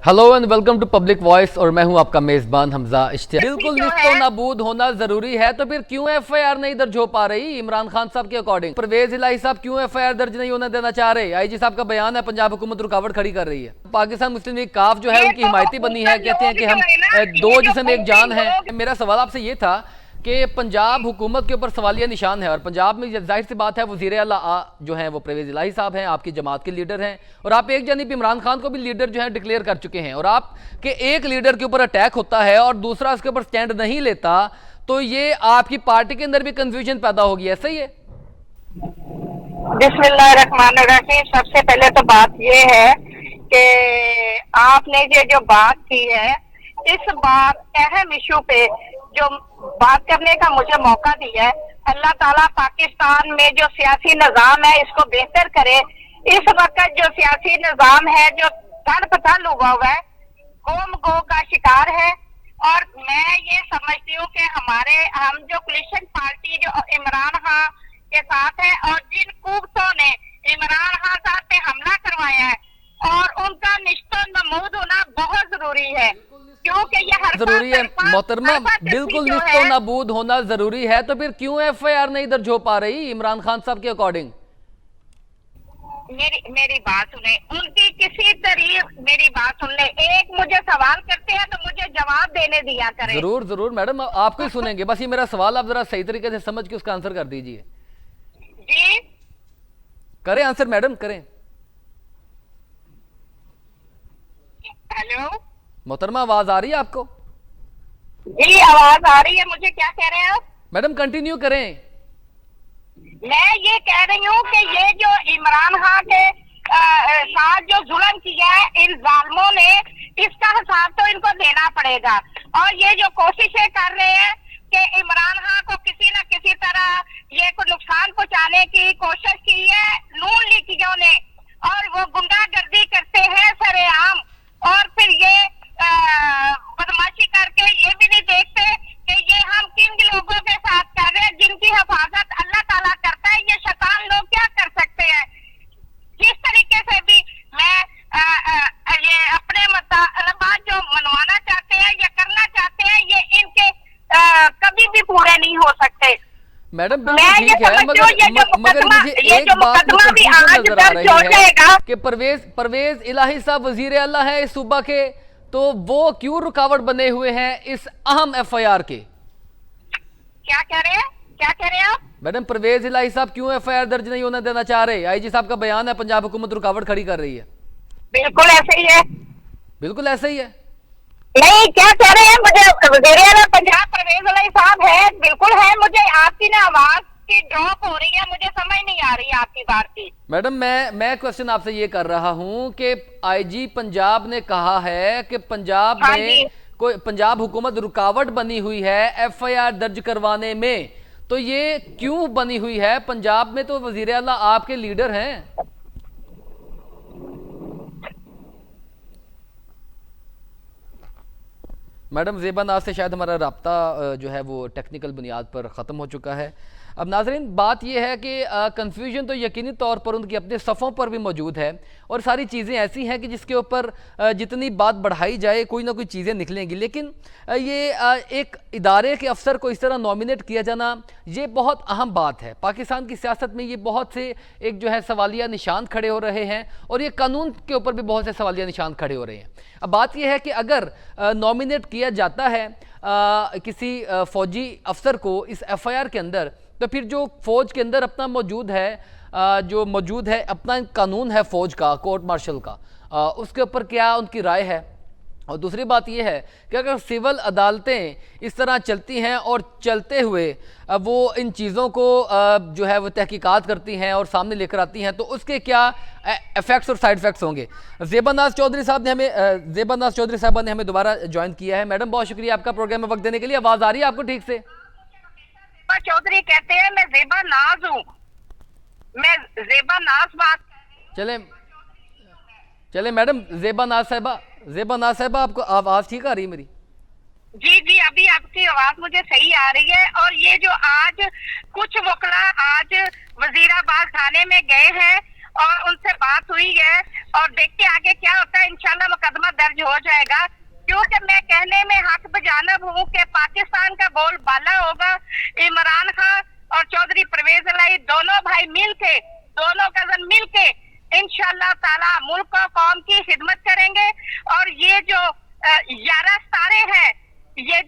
Hello and welcome to public voice और मैं हूं आपका मेजबान हमजा इश्तियाक। बिल्कुल निस्तो नाबूद होना जरूरी है, तो फिर क्यों एफआईआर नहीं दर्ज हो पा रही इमरान खान साहब के अकॉर्डिंग? परवेज इलाही साहब क्यों एफआईआर दर्ज नहीं होने देना चाह रहे? आईजी साहब का बयान है पंजाब हुकूमत रुकावट खड़ी कर रही है। पाकिस्तान मुस्लिम लीग काफ जो है उनकी हिमायती बनी है, कहते हैं कि हम दो जिस्म एक जान है। मेरा सवाल आपसे ये था कि पंजाब हुकूमत के ऊपर सवालिया निशान है और पंजाब में जाहिर सी बात है वज़ीर आला जो हैं वो परवेज इलाही साहब हैं, आपकी जमात के लीडर हैं, और आप एक जानिब इमरान खान को भी लीडर जो है डिक्लेयर कर चुके हैं, और आप के एक लीडर के ऊपर अटैक होता है और दूसरा उसके ऊपर स्टैंड नहीं लेता, तो ये आपकी पार्टी के अंदर भी कंफ्यूजन पैदा होगी, ऐसा ही है? बिस्मिल्लाहिर्रहमानिर्रहीम। सबसे पहले तो बात ये है कि आपने ये जो बात की है, इस बात अहम इशू पे जो बात करने का मुझे मौका दिया है, अल्लाह ताला पाकिस्तान में जो सियासी निजाम है इसको बेहतर करे। इस वक्त जो सियासी निजाम है जो तड़ पतल हुआ हुआ है, गोम गो का शिकार है। और मैं ये समझती हूँ कि हम जो कोलिशन पार्टी जो इमरान खान के साथ है और जिन कुव्वतों ने इमरान खान साहब पे हमला करवाया है, और उनका निश्तो नमूद होना बहुत जरूरी है, क्योंकि ये जरूरी है मोहतरमा, बिल्कुल निस्तो नाबूद होना जरूरी है, तो फिर क्यों एफआईआर नहीं दर्ज हो पा रही इमरान खान साहब के अकॉर्डिंग? मेरी बात सुने, उनकी किसी तरीके मेरी बात सुन ले। एक मुझे सवाल करते हैं तो मुझे जवाब देने दिया करें। जरूर जरूर मैडम, आपको ही सुनेंगे, बस ये मेरा सवाल आप जरा सही तरीके से समझ के उसका आंसर कर दीजिए। जी करें आंसर मैडम, करें। हेलो मोहतरमा, आवाज आ रही है आपको? जी आवाज आ रही है। मुझे क्या कह रहे हैं आप? मैडम कंटिन्यू करें। मैं ये कह रही हूँ कि ये जो इमरान खान के साथ जो जुल्म किया है इन जालिमों ने, इसका हिसाब तो इनको देना पड़ेगा। और ये जो कोशिशें कर रहे हैं कि इमरान खान को किसी न किसी तरह ये को नुकसान पहुंचाने की कोशिश की है नून लीगियों ने, और वो गुंडागर्दी करते हैं सरेआम, और फिर ये बदमाशी करके ये भी नहीं देखते कि ये हम किन लोगों के साथ कर रहे हैं जिनकी हिफाजत अल्लाह ताला करता है। ये शैतान लोग क्या कर सकते हैं? जिस तरीके से भी मैं ये अपने मुतालबात जो मनवाना चाहते हैं या करना चाहते हैं, ये इनके कभी भी पूरे नहीं हो सकते। मैडम ठीक है, मगर मुझे एक बात नजर आ रही है कि परवेज इलाही साहब वजीर आला है इस सूबा के, तो वो क्यों रुकावट बने हुए हैं इस अहम एफआईआर के? क्या कह रहे हैं? क्या कह रहे हैं आप? मैडम परवेज इलाही साहब क्यों एफआईआर दर्ज नहीं होने देना चाह रहे? आईजी साहब का बयान है पंजाब हुकूमत रुकावट खड़ी कर रही है। बिल्कुल ऐसे ही है। बिल्कुल ऐसे ही है। नहीं, क्या कह रहे हैं? मुझे वज़ीर आला पंजाब परवेज इलाही साहब है, बिल्कुल है। मुझे आपकी ना आवाज की ड्रॉप हो रही है, मुझे समझ नहीं आ रही आपकी बात की। मैडम मैं क्वेश्चन आपसे ये कर रहा हूं कि आईजी पंजाब ने कहा है कि पंजाब में कोई पंजाब हुकूमत रुकावट बनी हुई है एफआईआर दर्ज करवाने में, तो ये क्यों बनी हुई है? पंजाब में तो वजीर आला आपके लीडर हैं। मैडम ज़ेबा नाज से शायद हमारा राब्ता जो है वो टेक्निकल बुनियाद पर ख़त्म हो चुका है। अब नाज़रीन, बात यह है कि कन्फ्यूजन तो यकीनी तौर पर उनकी अपने सफ़ों पर भी मौजूद है, और सारी चीज़ें ऐसी हैं कि जिसके ऊपर जितनी बात बढ़ाई जाए कोई ना कोई चीज़ें निकलेंगी, लेकिन ये एक इदारे के अफसर को इस तरह नॉमिनेट किया जाना ये बहुत अहम बात है। पाकिस्तान की सियासत में ये बहुत से एक जो है सवालिया निशान खड़े हो रहे हैं, और ये कानून के ऊपर भी बहुत से सवालिया निशान खड़े हो रहे हैं। अब बात यह है कि अगर नॉमिनेट किया जाता है किसी फौजी अफसर को इस एफआईआर के अंदर, तो फिर जो फौज के अंदर अपना मौजूद है अपना कानून है फौज का, कोर्ट मार्शल का, उसके ऊपर क्या उनकी राय है? और दूसरी बात यह है कि अगर सिविल अदालतें इस तरह चलती हैं और चलते हुए वो इन चीज़ों को जो है वो तहकीकात करती हैं और सामने लेकर आती हैं, तो उसके क्या इफेक्ट्स और साइड इफेक्ट्स होंगे? ज़ेबा नाज चौधरी साहबा ने हमें दोबारा ज्वाइन किया है। मैडम बहुत शुक्रिया आपका प्रोग्राम में वक्त देने के लिए। आवाज़ आ रही है आपको ठीक से? चौधरी कहते हैं, मैं ज़ेबा नाज हूँ, मैं ज़ेबा नाज बात। चले मैडम, ज़ेबा नाज साहिबा आपको आवाज़ ठीक आ रही है मेरी? जी जी, अभी आपकी आवाज मुझे सही आ रही है। और ये जो आज कुछ वकला आज वजीराबाद थाने में गए हैं और उनसे बात हुई है और देखते आगे क्या होता है। इंशाल्लाह मुकदमा दर्ज हो जाएगा, क्योंकि मैं कहने में हक बजानब हूँ कि पाकिस्तान का बोलबाला होगा इमरान खान और चौधरी परवेज इलाही दोनों भाई मिलके, दोनों कजन मिलके इंशाल्लाह ताला मुल्क और कौम की खिदमत करेंगे। और ये जो 11 सितारे हैं, ये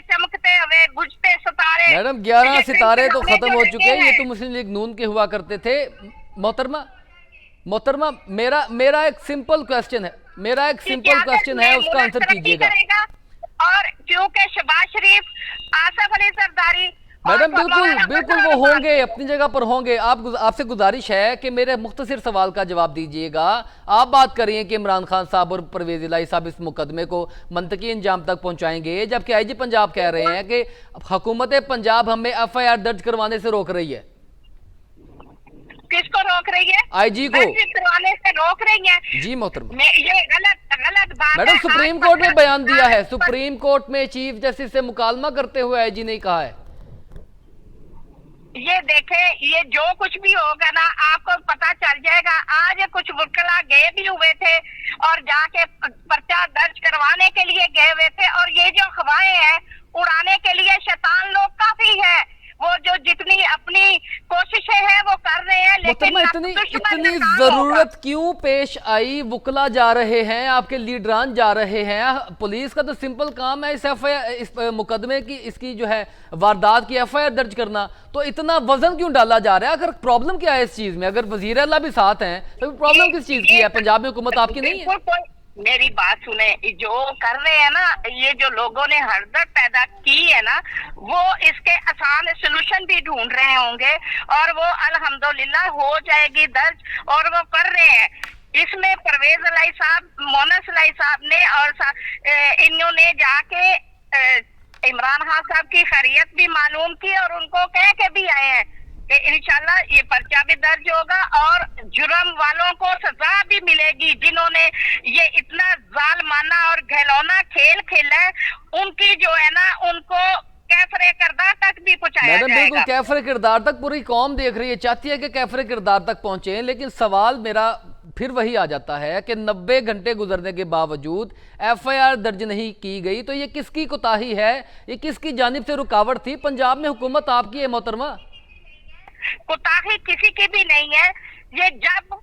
चमकते हुए बुझते सितारे, मैडम 11 ये सितारे तो सिलसिले खत्म जो हो लगे चुके हैं, ये हैं। तो मुस्लिम लीग नून के हुआ करते थे। मोहतरमा मेरा एक सिंपल क्वेश्चन है, मेरा एक सिंपल क्वेश्चन है, उसका आंसर कीजिएगा। और क्योंकि शहबाज शरीफ, आसफ अली जरदारी, मैडम बिल्कुल वो होंगे, अपनी जगह पर होंगे। आपसे गुजारिश है कि मेरे मुख्तसर सवाल का जवाब दीजिएगा। आप बात करिए कि इमरान खान साहब और परवेज इलाही साहब इस मुकदमे को मंतकी इंजाम तक पहुंचाएंगे, जबकि आईजी पंजाब कह रहे हैं कि हुकूमत पंजाब हमें FIR दर्ज करवाने से रोक रही है। किसको रोक रही है? IG को करवाने से रोक रही है। जी मोहतरमा, ये गलत बात मैडम है। सुप्रीम कोर्ट में बयान दिया है, सुप्रीम कोर्ट में चीफ जस्टिस से मुकालमा करते हुए IG ने कहा है। ये देखे, ये जो कुछ भी होगा ना आपको पता चल जाएगा। आज कुछ वकला गए भी हुए थे और जाके पर्चा दर्ज करवाने के लिए गए हुए थे, और ये जो अफवाहें हैं उड़ाने के लिए शैतान लोग काफी है। वो जो जितनी अपनी कोशिशें हैं वो कर रहे हैं, लेकिन इतनी जरूरत क्यों पेश आई? वकला जा रहे हैं, आपके लीडरान जा रहे हैं, पुलिस का तो सिंपल काम है इस मुकदमे की, इसकी जो है वारदात की FIR दर्ज करना। तो इतना वजन क्यों डाला जा रहा है? अगर प्रॉब्लम क्या है इस चीज में? अगर वजीर अल्लाह भी साथ हैं तो प्रॉब्लम किस चीज की है? पंजाब में हुकूमत आपकी नहीं है? मेरी बात सुने, जो कर रहे हैं ना, ये जो लोगों ने हरदर्द पैदा की है ना, वो इसके आसान सोल्यूशन भी ढूंढ रहे होंगे, और वो अल्हम्दुलिल्लाह हो जाएगी दर्ज, और वो कर रहे हैं। इसमें परवेज इलाही साहब, मोनस इलाही साहब ने और इन्होंने जाके इमरान खान साहब की खैरियत भी मालूम की और उनको कह के भी आए हैं कि इंशाल्लाह ये पर्चा भी दर्ज होगा और जुर्म वालों को सजा भी मिलेगी, जिन्होंने ये इतना जालमाना और घिनौना खेल खेला है। उनकी जो है ना, उनको कैफरे किरदार तक भी पहुंचाया मैडम जाएगा। बिल्कुल कैफरे किरदार तक पूरी कौम देख रही है, चाहती है कि कैफरे किरदार तक पहुंचे। लेकिन सवाल मेरा फिर वही आ जाता है कि 90 घंटे गुजरने के बावजूद FIR दर्ज नहीं की गई, तो ये किसकी कोताही है? ये किसकी जानिब से रुकावट थी? पंजाब में हुकूमत आपकी है मोहतरमा। कोताही किसी की भी नहीं है, ये जब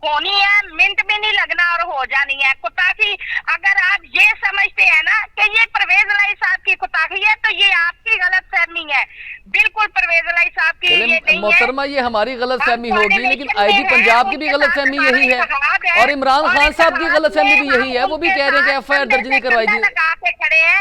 होनी है मिनट भी नहीं लगना और हो जानी है। कोताही अगर आप ये समझते हैं ना कि ये परवेज इलाही साहब की कोताही है, तो ये आपकी गलतफहमी है। बिल्कुल परवेज इलाही साहब की ये नहीं है मोहतरमा, ये हमारी गलतफहमी होगी, लेकिन IG पंजाब की भी गलतफहमी यही है और इमरान खान साहब की गलतफहमी भी यही है। वो भी कह रहे हैं कि FIR दर्ज नहीं करवाई थी। लगा के खड़े हैं